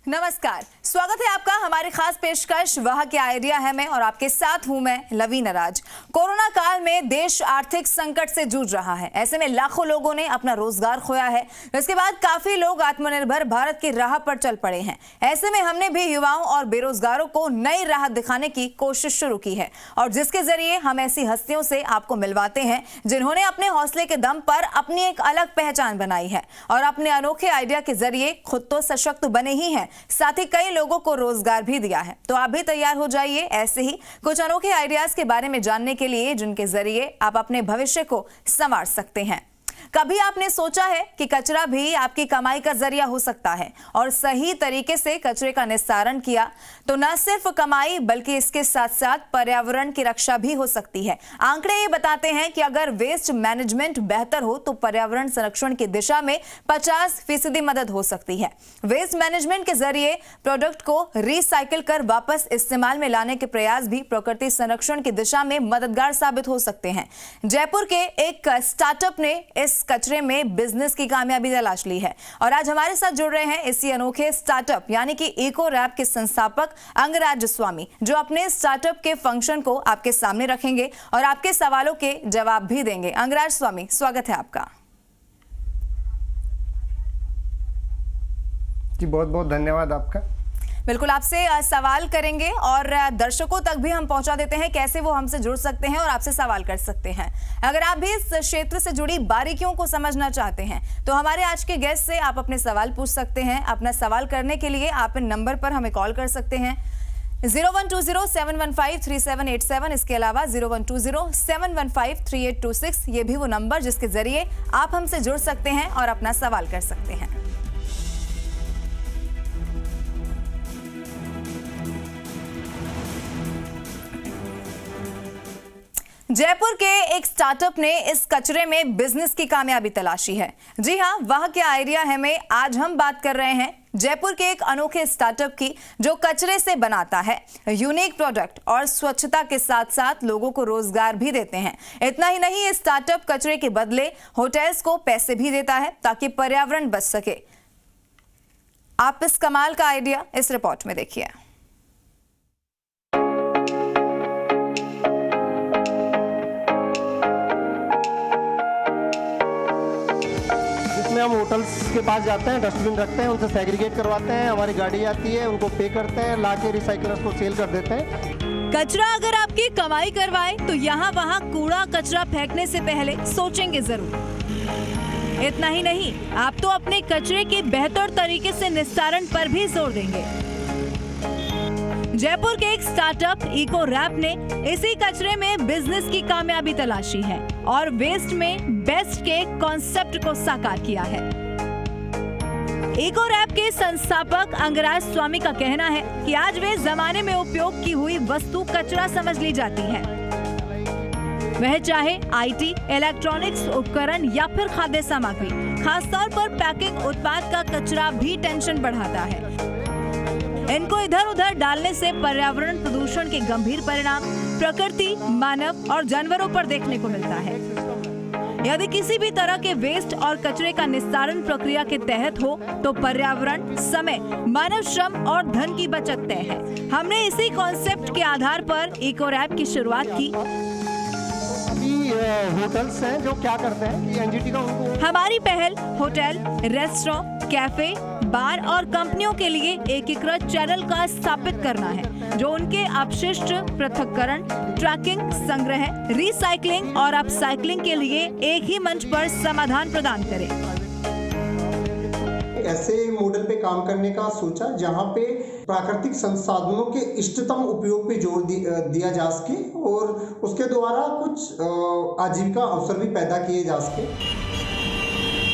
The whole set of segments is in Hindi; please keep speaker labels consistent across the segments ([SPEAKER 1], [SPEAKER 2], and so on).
[SPEAKER 1] नमस्कार, स्वागत है आपका हमारी खास पेशकश वह क्या आइडिया है में और आपके साथ हूं मैं लवीना राज। कोरोना काल में देश आर्थिक संकट से जूझ रहा है। ऐसे में लाखों लोगों ने अपना रोजगार खोया है। इसके बाद काफी लोग आत्मनिर्भर भारत की राह पर चल पड़े हैं। ऐसे में हमने भी युवाओं और बेरोजगारों को नई राह दिखाने की कोशिश शुरू की है और जिसके जरिए हम ऐसी हस्तियों से आपको मिलवाते हैं जिन्होंने अपने हौसले के दम पर अपनी एक अलग पहचान बनाई है और अपने अनोखे आइडिया के जरिए खुद तो सशक्त बने ही हैं, साथ ही कई लोगों को रोजगार भी दिया है। तो आप भी तैयार हो जाइए ऐसे ही कुछ अनोखे आइडियाज के बारे में जानने के लिए जिनके जरिए आप अपने भविष्य को संवार सकते हैं। कभी आपने सोचा है कि कचरा भी आपकी कमाई का जरिया हो सकता है और सही तरीके से कचरे का निस्तारण किया तो न सिर्फ कमाई बल्कि इसके साथ साथ पर्यावरण की रक्षा भी हो सकती है। आंकड़े ये बताते हैं कि अगर वेस्ट मैनेजमेंट बेहतर हो तो पर्यावरण संरक्षण की दिशा में 50% मदद हो सकती है। वेस्ट मैनेजमेंट के जरिए प्रोडक्ट को रिसाइकिल कर वापस इस्तेमाल में लाने के प्रयास भी प्रकृति संरक्षण की दिशा में मददगार साबित हो सकते हैं। जयपुर के एक स्टार्टअप ने इस कचरे में बिजनेस की कामयाबी तलाश ली है और आज हमारे साथ जुड़ रहे हैं इसी अनोखे स्टार्टअप यानी कि इको रैप के संस्थापक अंगराज स्वामी, जो अपने स्टार्टअप के फंक्शन को आपके सामने रखेंगे और आपके सवालों के जवाब भी देंगे। अंगराज स्वामी, स्वागत है आपका।
[SPEAKER 2] जी बहुत बहुत धन्यवाद आपका।
[SPEAKER 1] बिल्कुल, आपसे सवाल करेंगे और दर्शकों तक भी हम पहुंचा देते हैं कैसे वो हमसे जुड़ सकते हैं और आपसे सवाल कर सकते हैं। अगर आप भी इस क्षेत्र से जुड़ी बारीकियों को समझना चाहते हैं तो हमारे आज के गेस्ट से आप अपने सवाल पूछ सकते हैं। अपना सवाल करने के लिए आप इन नंबर पर हमें कॉल कर सकते हैं 0120-715-3787। इसके अलावा 0120-715-3826 ये भी वो नंबर जिसके जरिए आप हमसे जुड़ सकते हैं और अपना सवाल कर सकते हैं। जयपुर के एक स्टार्टअप ने इस कचरे में बिजनेस की कामयाबी तलाशी है। जी हां, वह क्या आइडिया है में आज हम बात कर रहे हैं जयपुर के एक अनोखे स्टार्टअप की जो कचरे से बनाता है यूनिक प्रोडक्ट और स्वच्छता के साथ साथ लोगों को रोजगार भी देते हैं। इतना ही नहीं, ये स्टार्टअप कचरे के बदले होटल्स को पैसे भी देता है ताकि पर्यावरण बच सके। आप इस कमाल का आइडिया इस रिपोर्ट में देखिए।
[SPEAKER 2] हम होटल्स के पास जाते हैं, डस्टबिन रखते हैं, उनसे सेग्रीगेट करवाते हैं, हमारी गाड़ी आती है, उनको पे करते हैं, लाके रिसाइकलर्स को सेल कर देते हैं।
[SPEAKER 1] कचरा अगर आपकी कमाई करवाए तो यहाँ वहाँ कूड़ा कचरा फेंकने से पहले सोचेंगे जरूर। इतना ही नहीं, आप तो अपने कचरे के बेहतर तरीके से निस्तारण पर भी जोर देंगे। जयपुर के एक स्टार्टअप इको रैप ने इसी कचरे में बिजनेस की कामयाबी तलाशी है और वेस्ट में बेस्ट के कॉन्सेप्ट को साकार किया है। इको रैप के संस्थापक अंगराज स्वामी का कहना है कि आज वे जमाने में उपयोग की हुई वस्तु कचरा समझ ली जाती है, वह चाहे आईटी, इलेक्ट्रॉनिक्स उपकरण या फिर खाद्य सामग्री। खासतौर पर पैकिंग उत्पाद का कचरा भी टेंशन बढ़ाता है। इनको इधर उधर डालने से पर्यावरण प्रदूषण के गंभीर परिणाम प्रकृति, मानव और जानवरों पर देखने को मिलता है। यदि किसी भी तरह के वेस्ट और कचरे का निस्तारण प्रक्रिया के तहत हो तो पर्यावरण, समय, मानव श्रम और धन की बचत तय है। हमने इसी कॉन्सेप्ट के आधार पर इको रैप की शुरुआत की।
[SPEAKER 2] होटल्स हैं जो क्या करते हैं कि एनजीटी का उनको
[SPEAKER 1] हमारी पहल होटल, रेस्टोरेंट, कैफे, बार और कंपनियों के लिए एकीकृत चैनल का स्थापित करना है जो उनके अपशिष्ट पृथक्करण, ट्रैकिंग, संग्रह, रिसाइकलिंग और अपसाइकलिंग के लिए एक ही मंच पर समाधान प्रदान करे।
[SPEAKER 3] ऐसे मॉडल पे काम करने का सोचा जहां पे प्राकृतिक संसाधनों के इष्टतम उपयोग पे जोर दिया जा सके और उसके द्वारा कुछ आजीविका अवसर भी पैदा किए जा सके।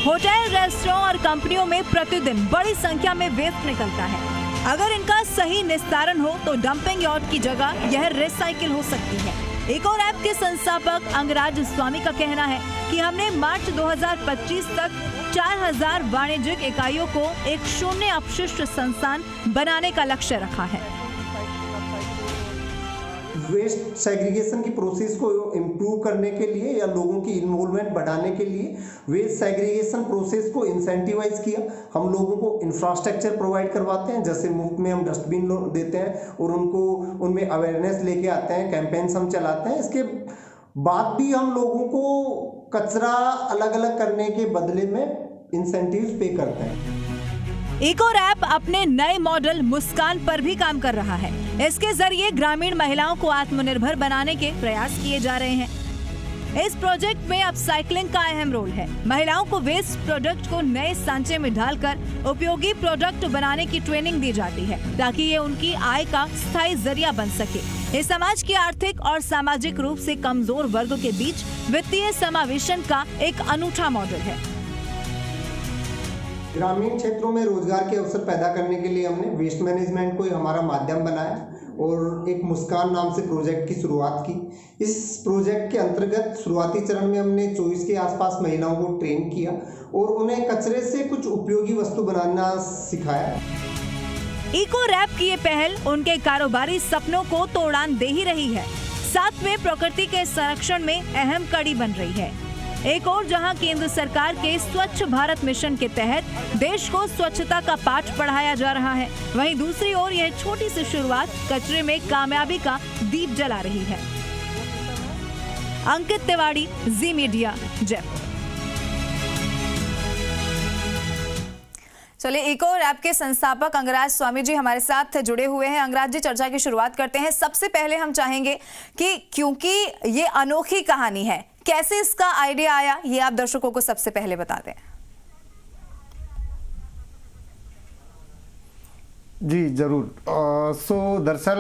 [SPEAKER 1] होटल, रेस्टोरेंट और कंपनियों में प्रतिदिन बड़ी संख्या में वेस्ट निकलता है। अगर इनका सही निस्तारण हो तो डंपिंग यार्ड की जगह यह रिसाइकिल हो सकती है। इको रैप के संस्थापक अंगराज स्वामी का कहना है कि हमने मार्च 2025 तक 4000 वाणिज्यिक इकाइयों को एक शून्य अपशिष्ट संस्थान बनाने का लक्ष्य रखा है।
[SPEAKER 3] वेस्ट सेग्रीगेशन की प्रोसेस को इम्प्रूव करने के लिए या लोगों की इन्वॉल्वमेंट बढ़ाने के लिए वेस्ट सेग्रीगेशन प्रोसेस को इंसेंटिवाइज किया। हम लोगों को इंफ्रास्ट्रक्चर प्रोवाइड करवाते हैं, जैसे मुफ्त में हम डस्टबिन देते हैं और उनको उनमें अवेयरनेस लेके आते हैं, कैंपेन्स हम चलाते हैं। इसके बाद भी हम लोगों को कचरा अलग अलग करने के बदले में इंसेंटिव्स पे करते हैं।
[SPEAKER 1] इको रैप अपने नए मॉडल मुस्कान पर भी काम कर रहा है। इसके जरिए ग्रामीण महिलाओं को आत्मनिर्भर बनाने के प्रयास किए जा रहे हैं। इस प्रोजेक्ट में अपसाइक्लिंग का अहम रोल है। महिलाओं को वेस्ट प्रोडक्ट को नए सांचे में डालकर उपयोगी प्रोडक्ट बनाने की ट्रेनिंग दी जाती है, ताकि ये उनकी आय का स्थायी जरिया बन सके। ये समाज की आर्थिक और सामाजिक रूप से कमजोर वर्ग के बीच वित्तीय समावेशन का एक अनूठा मॉडल है।
[SPEAKER 3] ग्रामीण क्षेत्रों में रोजगार के अवसर पैदा करने के लिए हमने वेस्ट मैनेजमेंट को ही हमारा माध्यम बनाया और एक मुस्कान नाम से प्रोजेक्ट की शुरुआत की। इस प्रोजेक्ट के अंतर्गत शुरुआती चरण में हमने 24 के आसपास महिलाओं को ट्रेन किया और उन्हें कचरे से कुछ उपयोगी वस्तु बनाना सिखाया।
[SPEAKER 1] इको रैप की ये पहल उनके कारोबारी सपनों को तो उड़ान दे ही रही है, साथ में प्रकृति के संरक्षण में अहम कड़ी बन रही है। एक और जहां केंद्र सरकार के स्वच्छ भारत मिशन के तहत देश को स्वच्छता का पाठ पढ़ाया जा रहा है, वहीं दूसरी ओर यह छोटी सी शुरुआत कचरे में कामयाबी का दीप जला रही है। अंकित तिवारी, जी मीडिया, जयपुर। चलिए, इको रैप के संस्थापक अंगराज स्वामी जी हमारे साथ जुड़े हुए हैं। अंगराज जी, चर्चा की शुरुआत करते हैं। सबसे पहले हम चाहेंगे कि क्योंकि ये अनोखी कहानी है, कैसे इसका आइडिया आया, ये आप दर्शकों को सबसे पहले बता दें।
[SPEAKER 2] जी जरूर। दरअसल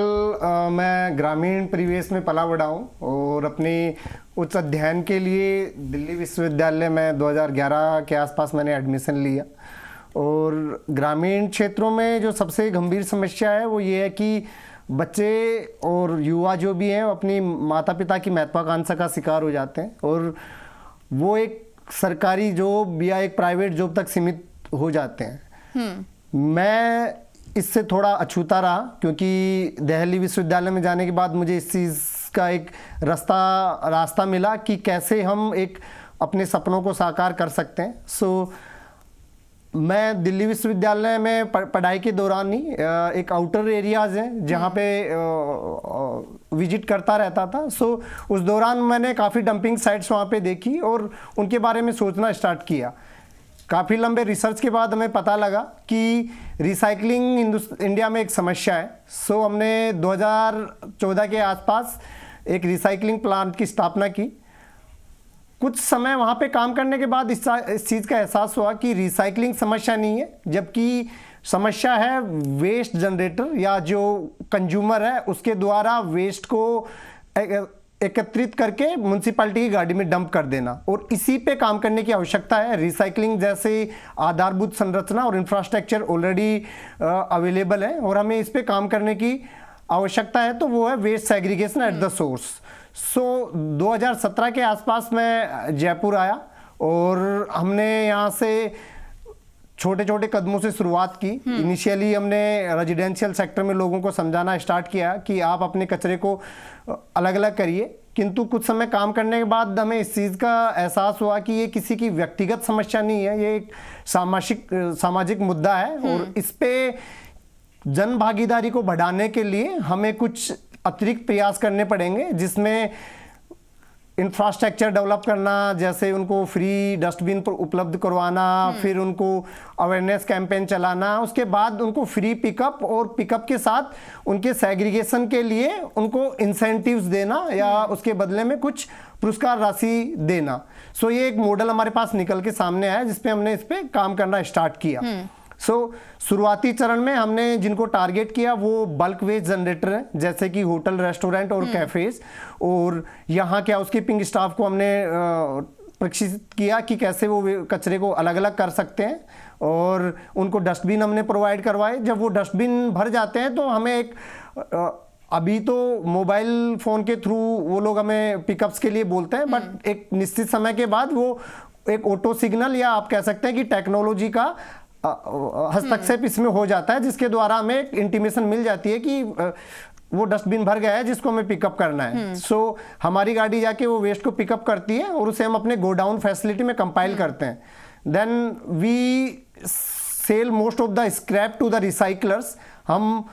[SPEAKER 2] मैं ग्रामीण परिवेश में पला बड़ा हूँ और अपनी उच्च अध्ययन के लिए दिल्ली विश्वविद्यालय में 2011 के आसपास मैंने एडमिशन लिया। और ग्रामीण क्षेत्रों में जो सबसे गंभीर समस्या है वो ये है कि बच्चे और युवा जो भी हैं अपनी माता पिता की महत्वाकांक्षा का शिकार हो जाते हैं और वो एक सरकारी जॉब या एक प्राइवेट जॉब तक सीमित हो जाते हैं। मैं इससे थोड़ा अछूता रहा, क्योंकि दिल्ली विश्वविद्यालय में जाने के बाद मुझे इस चीज़ का एक रास्ता मिला कि कैसे हम एक अपने सपनों को साकार कर सकते हैं। मैं दिल्ली विश्वविद्यालय में पढ़ाई के दौरान ही एक आउटर एरियाज़ हैं जहाँ पे विजिट करता रहता था। उस दौरान मैंने काफ़ी डंपिंग साइट्स वहाँ पे देखी और उनके बारे में सोचना स्टार्ट किया। काफ़ी लंबे रिसर्च के बाद हमें पता लगा कि रिसाइकलिंग इंडिया में एक समस्या है। हमने 2014 के आसपास एक रिसाइकलिंग प्लांट की स्थापना की। कुछ समय वहाँ पे काम करने के बाद इस चीज़ का एहसास हुआ कि रिसाइकलिंग समस्या नहीं है, जबकि समस्या है वेस्ट जनरेटर या जो कंज्यूमर है उसके द्वारा वेस्ट को एकत्रित करके म्युनिसिपैलिटी की गाड़ी में डंप कर देना, और इसी पे काम करने की आवश्यकता है। रिसाइकलिंग जैसे आधारभूत संरचना और इंफ्रास्ट्रक्चर ऑलरेडी अवेलेबल है और हमें इस पे काम करने की आवश्यकता है, तो वो है waste segregation at the source. 2017 के आसपास मैं जयपुर आया और हमने यहाँ से छोटे छोटे कदमों से शुरुआत की। इनिशियली हमने रेजिडेंशियल सेक्टर में लोगों को समझाना स्टार्ट किया कि आप अपने कचरे को अलग अलग करिए, किंतु कुछ समय काम करने के बाद हमें इस चीज़ का एहसास हुआ कि ये किसी की व्यक्तिगत समस्या नहीं है, ये एक सामाजिक मुद्दा है और इस पे जन भागीदारी को बढ़ाने के लिए हमें कुछ अतिरिक्त प्रयास करने पड़ेंगे, जिसमें इंफ्रास्ट्रक्चर डेवलप करना, जैसे उनको फ्री डस्टबिन पर उपलब्ध करवाना, फिर उनको अवेयरनेस कैंपेन चलाना, उसके बाद उनको फ्री पिकअप और पिकअप के साथ उनके सेग्रीगेशन के लिए उनको इंसेंटिव्स देना या उसके बदले में कुछ पुरस्कार राशि देना। ये एक मॉडल हमारे पास निकल के सामने आया जिसपे हमने इस पे काम करना स्टार्ट किया। शुरुआती चरण में हमने जिनको टारगेट किया वो बल्क वेस्ट जनरेटर हैं, जैसे कि होटल, रेस्टोरेंट और कैफेज, और यहाँ के हाउसकीपिंग स्टाफ को हमने प्रशिक्षित किया कि कैसे वो कचरे को अलग अलग कर सकते हैं, और उनको डस्टबिन हमने प्रोवाइड करवाए। जब वो डस्टबिन भर जाते हैं तो हमें एक अभी तो मोबाइल फ़ोन के थ्रू वो लोग हमें पिकअप्स के लिए बोलते हैं, बट एक निश्चित समय के बाद वो एक ऑटो सिग्नल या आप कह सकते हैं कि टेक्नोलॉजी का हस्तक्षेप इसमें हो जाता है, जिसके द्वारा हमें एक इंटीमेशन मिल जाती है कि वो डस्टबिन भर गया है जिसको हमें पिकअप करना है। सो हमारी गाड़ी जाके वो वेस्ट को पिकअप करती है और उसे हम अपने गोडाउन फैसिलिटी में कंपाइल करते हैं। Then we sell most of the scrap to the recyclers. हम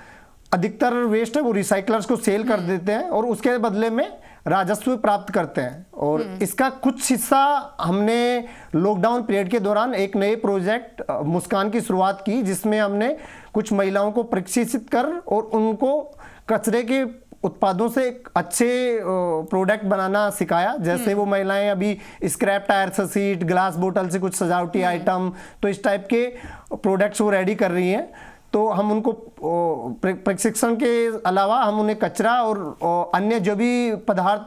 [SPEAKER 2] अधिकतर वेस्ट है वो रिसाइकलर्स को सेल कर देते हैं और उसके बदले में राजस्व प्राप्त करते हैं। और इसका कुछ हिस्सा हमने लॉकडाउन पीरियड के दौरान एक नए प्रोजेक्ट मुस्कान की शुरुआत की, जिसमें हमने कुछ महिलाओं को प्रशिक्षित कर और उनको कचरे के उत्पादों से एक अच्छे प्रोडक्ट बनाना सिखाया। जैसे वो महिलाएं अभी स्क्रैप टायर से सीट, ग्लास बोतल से कुछ सजावटी आइटम, तो इस टाइप के प्रोडक्ट्स वो रेडी कर रही हैं। तो हम उनको प्रशिक्षण के अलावा हम उन्हें कचरा और अन्य जो भी पदार्थ,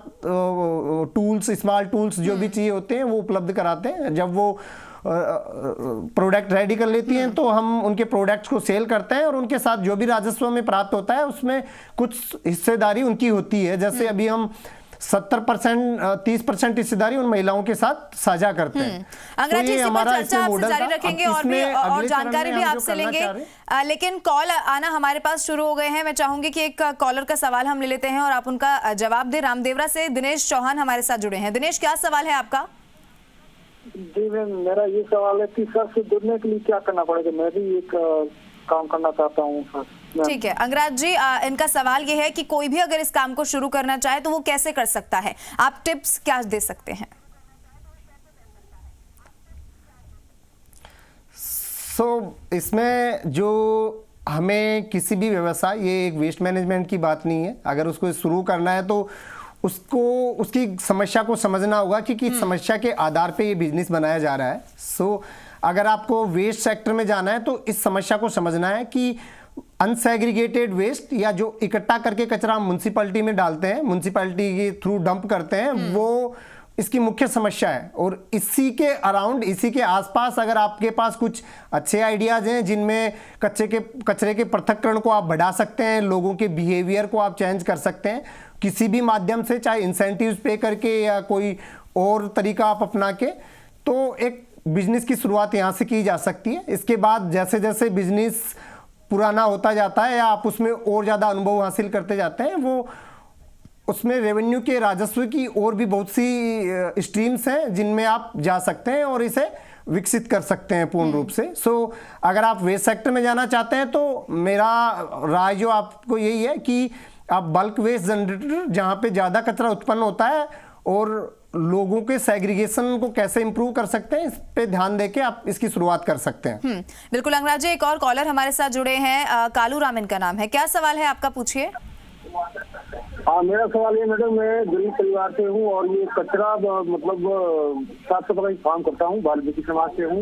[SPEAKER 2] टूल्स, स्मॉल टूल्स जो भी चाहिए होते हैं वो उपलब्ध कराते हैं। जब वो प्रोडक्ट रेडी कर लेती हैं तो हम उनके प्रोडक्ट्स को सेल करते हैं और उनके साथ जो भी राजस्व में प्राप्त होता है उसमें कुछ हिस्सेदारी उनकी होती है। जैसे अभी हम 70%, 30% हिस्सेदारी उन महिलाओं के साथ साझा करते हैं।
[SPEAKER 1] अंगराज जी, इसी पर चर्चा आपसे जारी रखेंगे और जानकारी भी आपसे लेंगे, लेकिन कॉल आना हमारे पास शुरू हो गए हैं। मैं चाहूंगी कि एक कॉलर का सवाल हम ले लेते हैं और आप उनका जवाब दें। रामदेवरा से दिनेश चौहान हमारे साथ जुड़े हैं। दिनेश, क्या सवाल है आपका?
[SPEAKER 4] जी मैम, मेरा ये सवाल है कि सर से जुड़ने के लिए क्या करना पड़ेगा? मैं भी एक काम करना चाहता हूँ सर।
[SPEAKER 1] ठीक है अंगराज जी, इनका सवाल ये है कि कोई भी अगर इस काम को शुरू करना चाहे तो वो कैसे कर सकता है? आप टिप्स क्या दे सकते हैं?
[SPEAKER 2] इसमें जो हमें किसी भी व्यवसाय, ये एक वेस्ट मैनेजमेंट की बात नहीं है, अगर उसको शुरू करना है तो उसको उसकी समस्या को समझना होगा कि किस समस्या के आधार पे ये बिजनेस बनाया जा रहा है। अगर आपको वेस्ट सेक्टर में जाना है तो इस समस्या को समझना है कि अनसेग्रीगेटेड वेस्ट या जो इकट्ठा करके कचरा म्युनिसिपैलिटी में डालते हैं, म्युनिसिपैलिटी के थ्रू डंप करते हैं, वो इसकी मुख्य समस्या है। और इसी के अराउंड, इसी के आसपास अगर आपके पास कुछ अच्छे आइडियाज हैं जिनमें कचरे के पृथक्करण को आप बढ़ा सकते हैं, लोगों के बिहेवियर को आप चेंज कर सकते हैं किसी भी माध्यम से, चाहे इंसेंटिव्स पे करके या कोई और तरीका आप अपना के, तो एक बिजनेस की शुरुआत यहाँ से की जा सकती है। इसके बाद जैसे जैसे बिजनेस पुराना होता जाता है या आप उसमें और ज़्यादा अनुभव हासिल करते जाते हैं, वो उसमें रेवेन्यू के, राजस्व की और भी बहुत सी स्ट्रीम्स हैं जिनमें आप जा सकते हैं और इसे विकसित कर सकते हैं पूर्ण रूप से। अगर आप वेस्ट सेक्टर में जाना चाहते हैं तो मेरा राय जो आपको यही है कि आप बल्क वेस्ट जनरेटर, जहाँ पे ज़्यादा कचरा उत्पन्न होता है और लोगों के सेग्रीगेशन को कैसे इंप्रूव कर सकते हैं, इस पे ध्यान देके आप इसकी शुरुआत कर सकते हैं।
[SPEAKER 1] बिल्कुल अंगराज जी, एक और कॉलर हमारे साथ जुड़े हैं, कालू राम इनका नाम है। क्या सवाल है आपका, पूछिए।
[SPEAKER 4] हाँ, मेरा सवाल ये मैडम, मैं गरीब परिवार से हूँ और ये कचरा मतलब साफ सफाई काम करता हूँ, वाल्मीकि समाज से हूँ।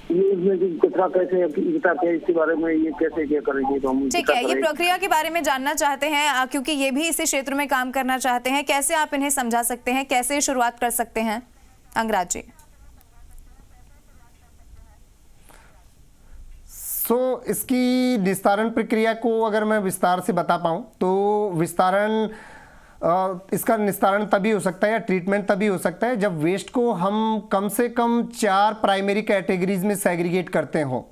[SPEAKER 4] ये इसमें कचरा कैसे इकट्ठा किया, इसके बारे में ये कैसे क्या करेंगे तो हम?
[SPEAKER 1] ठीक है, ये प्रक्रिया के बारे में जानना चाहते हैं क्योंकि ये भी इसी क्षेत्र में काम करना चाहते हैं। कैसे आप इन्हें समझा सकते हैं, कैसे शुरुआत कर सकते हैं अंगराज जी?
[SPEAKER 2] इसकी निस्तारण प्रक्रिया को अगर मैं विस्तार से बता पाऊं तो इसका निस्तारण तभी हो सकता है या ट्रीटमेंट तभी हो सकता है जब वेस्ट को हम कम से कम 4 प्राइमरी कैटेगरीज में सेग्रीगेट करते हो।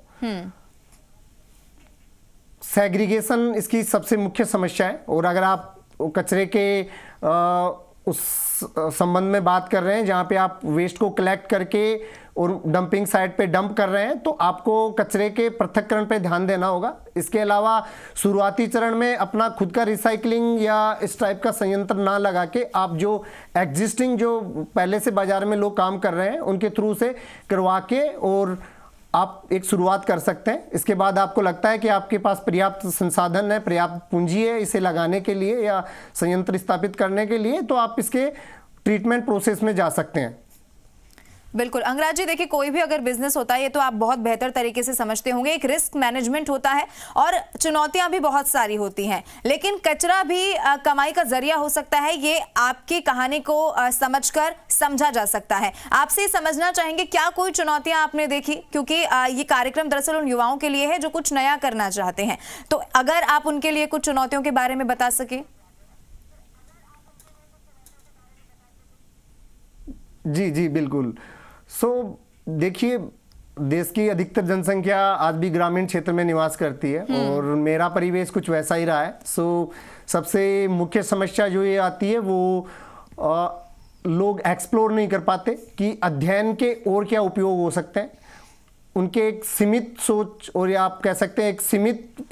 [SPEAKER 2] सेग्रीगेशन इसकी सबसे मुख्य समस्या है। और अगर आप कचरे के उस संबंध में बात कर रहे हैं जहां पे आप वेस्ट को कलेक्ट करके और डंपिंग साइट पे डंप कर रहे हैं, तो आपको कचरे के पृथक्करण पे ध्यान देना होगा। इसके अलावा शुरुआती चरण में अपना खुद का रिसाइकलिंग या इस टाइप का संयंत्र ना लगा के आप जो एग्जिस्टिंग, जो पहले से बाजार में लोग काम कर रहे हैं, उनके थ्रू से करवा के और आप एक शुरुआत कर सकते हैं। इसके बाद आपको लगता है कि आपके पास पर्याप्त संसाधन है, पर्याप्त पूंजी है इसे लगाने के लिए या संयंत्र स्थापित करने के लिए, तो आप इसके ट्रीटमेंट प्रोसेस में जा सकते हैं।
[SPEAKER 1] बिल्कुल अंगराज जी, देखिए कोई भी अगर बिजनेस होता है, ये तो आप बहुत बेहतर तरीके से समझते होंगे, एक रिस्क मैनेजमेंट होता है और चुनौतियां भी बहुत सारी होती हैं, लेकिन कचरा भी कमाई का जरिया हो सकता है। ये आपकी कहानी को समझकर समझा जा सकता है। आपसे समझना चाहेंगे क्या कोई चुनौतियां आपने देखी, क्योंकि ये कार्यक्रम दरअसल उन युवाओं के लिए है जो कुछ नया करना चाहते हैं, तो अगर आप उनके लिए कुछ चुनौतियों के बारे में बता सके।
[SPEAKER 2] जी बिल्कुल। देखिए, देश की अधिकतर जनसंख्या आज भी ग्रामीण क्षेत्र में निवास करती है और मेरा परिवेश कुछ वैसा ही रहा है। सबसे मुख्य समस्या जो ये आती है वो लोग एक्सप्लोर नहीं कर पाते कि अध्ययन के और क्या उपयोग हो सकते हैं। उनके एक सीमित सोच और या आप कह सकते हैं एक सीमित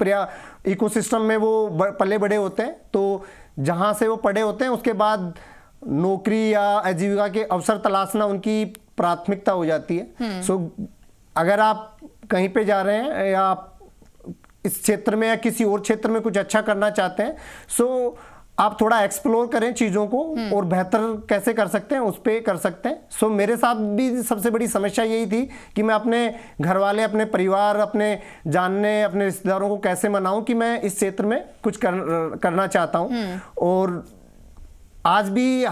[SPEAKER 2] इकोसिस्टम में वो पले बड़े होते हैं। तो जहाँ से वो पढ़े होते हैं उसके बाद नौकरी या आजीविका के अवसर तलाशना उनकी प्राथमिकता हो जाती है। अगर आप कहीं पे जा रहे हैं या आप इस क्षेत्र में या किसी और क्षेत्र में कुछ अच्छा करना चाहते हैं आप थोड़ा एक्सप्लोर करें चीज़ों को और बेहतर कैसे कर सकते हैं उस पर कर सकते हैं। मेरे साथ भी सबसे बड़ी समस्या यही थी कि मैं अपने घर वाले, अपने परिवार, अपने जानने, अपने रिश्तेदारों को कैसे मनाऊं कि मैं इस क्षेत्र में कुछ करना चाहता हूं। और आज भी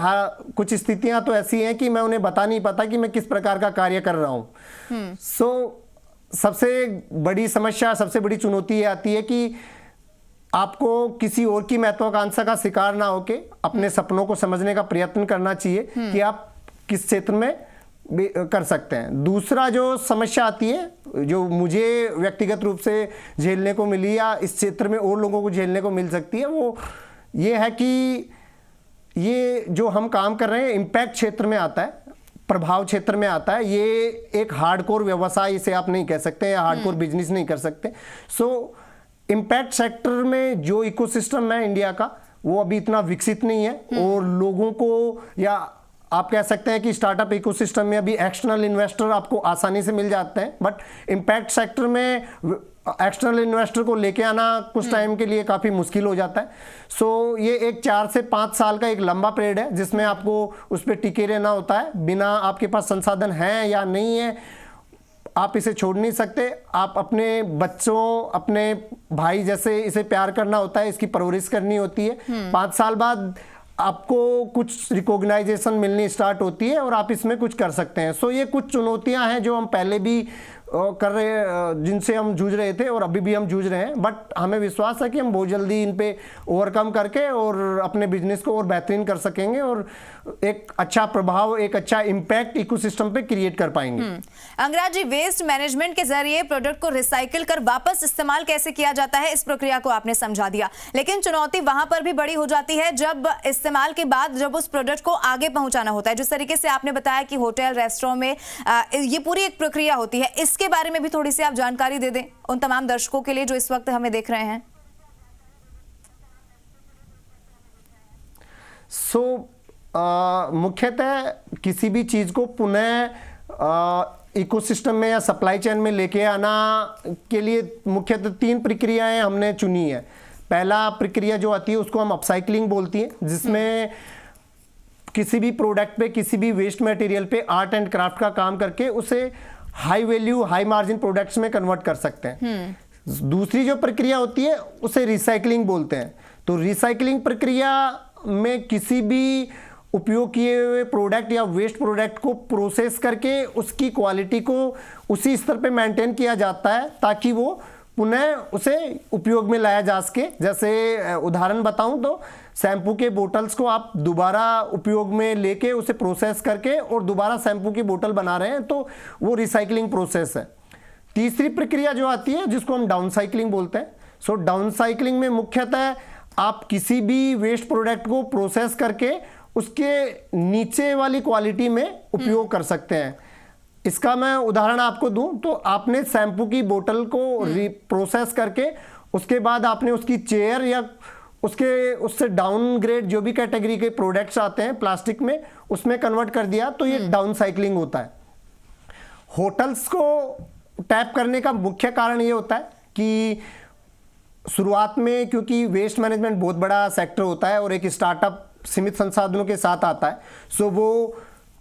[SPEAKER 2] कुछ स्थितियां तो ऐसी हैं कि मैं उन्हें बता नहीं पाता कि मैं किस प्रकार का कार्य कर रहा हूं। सबसे बड़ी समस्या, सबसे बड़ी चुनौती ये आती है कि आपको किसी और की महत्वाकांक्षा का शिकार ना होके अपने सपनों को समझने का प्रयत्न करना चाहिए कि आप किस क्षेत्र में कर सकते हैं। दूसरा जो समस्या आती है जो मुझे व्यक्तिगत रूप से झेलने को मिली या इस क्षेत्र में और लोगों को झेलने को मिल सकती है वो ये है कि ये जो हम काम कर रहे हैं इम्पैक्ट क्षेत्र में आता है, प्रभाव क्षेत्र में आता है। ये एक हार्डकोर व्यवसाय इसे आप नहीं कह सकते या हार्डकोर बिजनेस नहीं कर सकते। इम्पैक्ट सेक्टर में जो इकोसिस्टम है इंडिया का वो अभी इतना विकसित नहीं है और लोगों को या आप कह सकते हैं कि स्टार्टअप इकोसिस्टम में अभी एक्सटर्नल इन्वेस्टर आपको आसानी से मिल जाते हैं, बट इम्पैक्ट सेक्टर में एक्सटर्नल इन्वेस्टर को लेके आना कुछ टाइम के लिए काफ़ी मुश्किल हो जाता है। ये एक 4 से 5 साल का एक लंबा पीरियड है जिसमें आपको उस पर टिके रहना होता है। बिना आपके पास संसाधन है या नहीं है आप इसे छोड़ नहीं सकते। आप अपने बच्चों, अपने भाई जैसे इसे प्यार करना होता है, इसकी परवरिश करनी होती है। 5 साल बाद आपको कुछ रिकॉग्नाइजेशन मिलनी स्टार्ट होती है और आप इसमें कुछ कर सकते हैं। ये कुछ चुनौतियां हैं जो हम पहले भी कर रहे, जिनसे हम जूझ रहे थे और अभी भी हम जूझ रहे हैं, बट हमें विश्वास है कि हम बहुत जल्दी इन पे ओवरकम करके और अपने बिजनेस को और बेहतरीन कर सकेंगे और एक अच्छा प्रभाव, एक अच्छा इम्पैक्ट इकोसिस्टम पे क्रिएट कर पाएंगे।
[SPEAKER 1] अंगराज जी, वेस्ट मैनेजमेंट के जरिए प्रोडक्ट को रिसाइकिल कर वापस इस्तेमाल कैसे किया जाता है इस प्रक्रिया को आपने समझा दिया, लेकिन चुनौती वहां पर भी बड़ी हो जाती है जब इस्तेमाल के बाद जब उस प्रोडक्ट को आगे पहुंचाना होता है। जिस तरीके से आपने बताया कि होटल, रेस्टोरेंट में ये पूरी एक प्रक्रिया होती है, इसके बारे में भी थोड़ी सी आप जानकारी दे दें उन तमाम दर्शकों के लिए जो इस वक्त हमें देख रहे हैं।
[SPEAKER 2] मुख्यतः किसी भी चीज को पुनः इकोसिस्टम में या सप्लाई चेन में लेके आना के लिए मुख्यतः 3 प्रक्रियाएं हमने चुनी है। पहला प्रक्रिया जो आती है उसको हम अपसाइक्लिंग बोलती है, जिसमें किसी भी प्रोडक्ट पे, किसी भी वेस्ट मटेरियल पे आर्ट एंड क्राफ्ट का काम करके उसे high value, high margin products में कन्वर्ट कर सकते हैं। दूसरी जो प्रक्रिया होती है उसे रिसाइकलिंग बोलते हैं। तो रिसाइकलिंग प्रक्रिया में किसी भी उपयोग किए हुए प्रोडक्ट या वेस्ट प्रोडक्ट को प्रोसेस करके उसकी क्वालिटी को उसी स्तर पे मेंटेन किया जाता है ताकि वो पुनः उसे उपयोग में लाया जा सके। जैसे उदाहरण बताऊं तो शैम्पू के बोतल्स को आप दोबारा उपयोग में लेके उसे प्रोसेस करके और दोबारा शैम्पू की बोतल बना रहे हैं, तो वो रिसाइकलिंग प्रोसेस है। तीसरी प्रक्रिया जो आती है जिसको हम डाउनसाइक्लिंग बोलते हैं। डाउनसाइक्लिंग में मुख्यतः आप किसी भी वेस्ट प्रोडक्ट को प्रोसेस करके उसके नीचे वाली क्वालिटी में उपयोग कर सकते हैं। इसका मैं उदाहरण आपको दूं तो आपने शैम्पू की बोतल को प्रोसेस करके उसके बाद आपने उसकी चेयर या उससे डाउनग्रेड जो भी कैटेगरी के प्रोडक्ट्स आते हैं प्लास्टिक में, उसमें कन्वर्ट कर दिया, तो ये डाउनसाइक्लिंग होता है। होटल्स को टैप करने का मुख्य कारण ये होता है कि शुरुआत में क्योंकि वेस्ट मैनेजमेंट बहुत बड़ा सेक्टर होता है और एक स्टार्टअप सीमित संसाधनों के साथ आता है, वो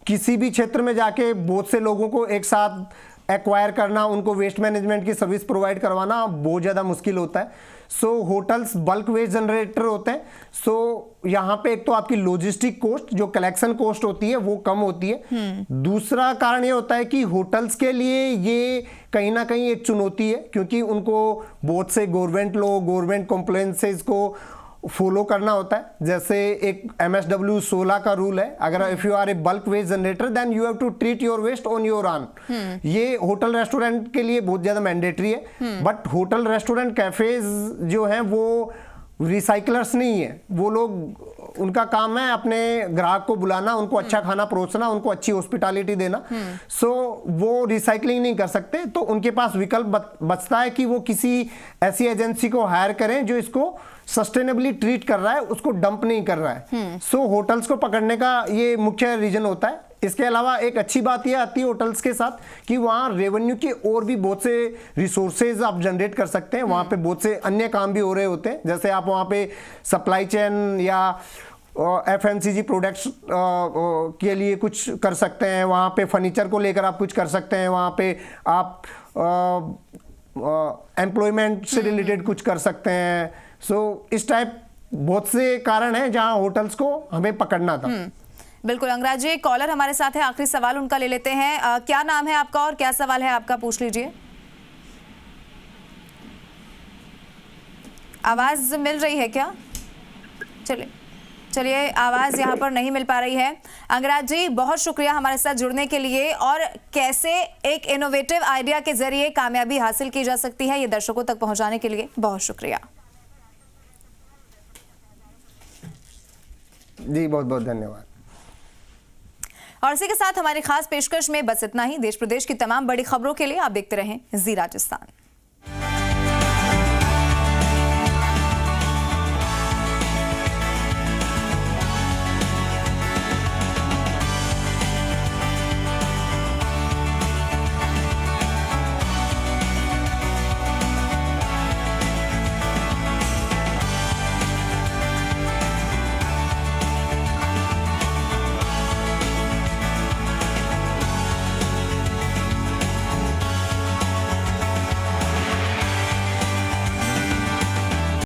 [SPEAKER 2] किसी भी क्षेत्र में जाके बहुत से लोगों को एक साथ एक्वायर करना, उनको वेस्ट मैनेजमेंट की सर्विस प्रोवाइड करवाना बहुत ज़्यादा मुश्किल होता है। होटल्स बल्क वेस्ट जनरेटर होते हैं। यहाँ पे एक तो आपकी लॉजिस्टिक कॉस्ट, जो कलेक्शन कॉस्ट होती है, वो कम होती है। दूसरा कारण ये होता है कि होटल्स के लिए ये कहीं ना कहीं एक चुनौती है क्योंकि उनको बहुत से गवर्नमेंट लॉ, गवर्नमेंट कंप्लायंसेस को फॉलो करना होता है। जैसे एक MSW 16 का रूल है, अगर if you are a bulk waste generator then you have to treat your waste on your own. ये होटल रेस्टोरेंट के लिए बहुत ज्यादा मैंडेटरी है, बट होटल रेस्टोरेंट कैफेज जो हैं वो रिसाइकलर्स नहीं है। वो लोग, उनका काम है अपने ग्राहक को बुलाना, उनको अच्छा खाना परोसना, उनको अच्छी हॉस्पिटैलिटी देना। सो वो रिसाइकलिंग नहीं कर सकते, तो उनके पास विकल्प बचता है कि वो किसी ऐसी एजेंसी को हायर करें जो इसको सस्टेनेबली ट्रीट कर रहा है, उसको डंप नहीं कर रहा है। सो होटल्स को पकड़ने का ये मुख्य रीजन होता है। इसके अलावा एक अच्छी बात यह आती है होटल्स के साथ कि वहाँ रेवेन्यू के और भी बहुत से रिसोर्सेज आप जनरेट कर सकते हैं। वहाँ पे बहुत से अन्य काम भी हो रहे होते हैं, जैसे आप वहाँ पे सप्लाई चेन या FMCG प्रोडक्ट्स के लिए कुछ कर सकते हैं। वहाँ पे फर्नीचर को लेकर आप कुछ कर सकते हैं। वहाँ पे आप एम्प्लॉयमेंट से रिलेटेड कुछ कर सकते हैं। सो इस टाइप बहुत से कारण हैं जहाँ होटल्स को हमें पकड़ना था।
[SPEAKER 1] बिल्कुल अंगराज जी, एक कॉलर हमारे साथ है, आखिरी सवाल उनका ले लेते हैं। क्या नाम है आपका और क्या सवाल है आपका, पूछ लीजिए। आवाज मिल रही है क्या? चलिए आवाज यहाँ पर नहीं मिल पा रही है। अंगराज जी, बहुत शुक्रिया हमारे साथ जुड़ने के लिए, और कैसे एक इनोवेटिव आइडिया के जरिए कामयाबी हासिल की जा सकती है ये दर्शकों तक पहुंचाने के लिए बहुत शुक्रिया
[SPEAKER 2] जी, बहुत बहुत धन्यवाद।
[SPEAKER 1] और इसी के साथ हमारी खास पेशकश में बस इतना ही। देश प्रदेश की तमाम बड़ी खबरों के लिए आप देखते रहें जी राजस्थान।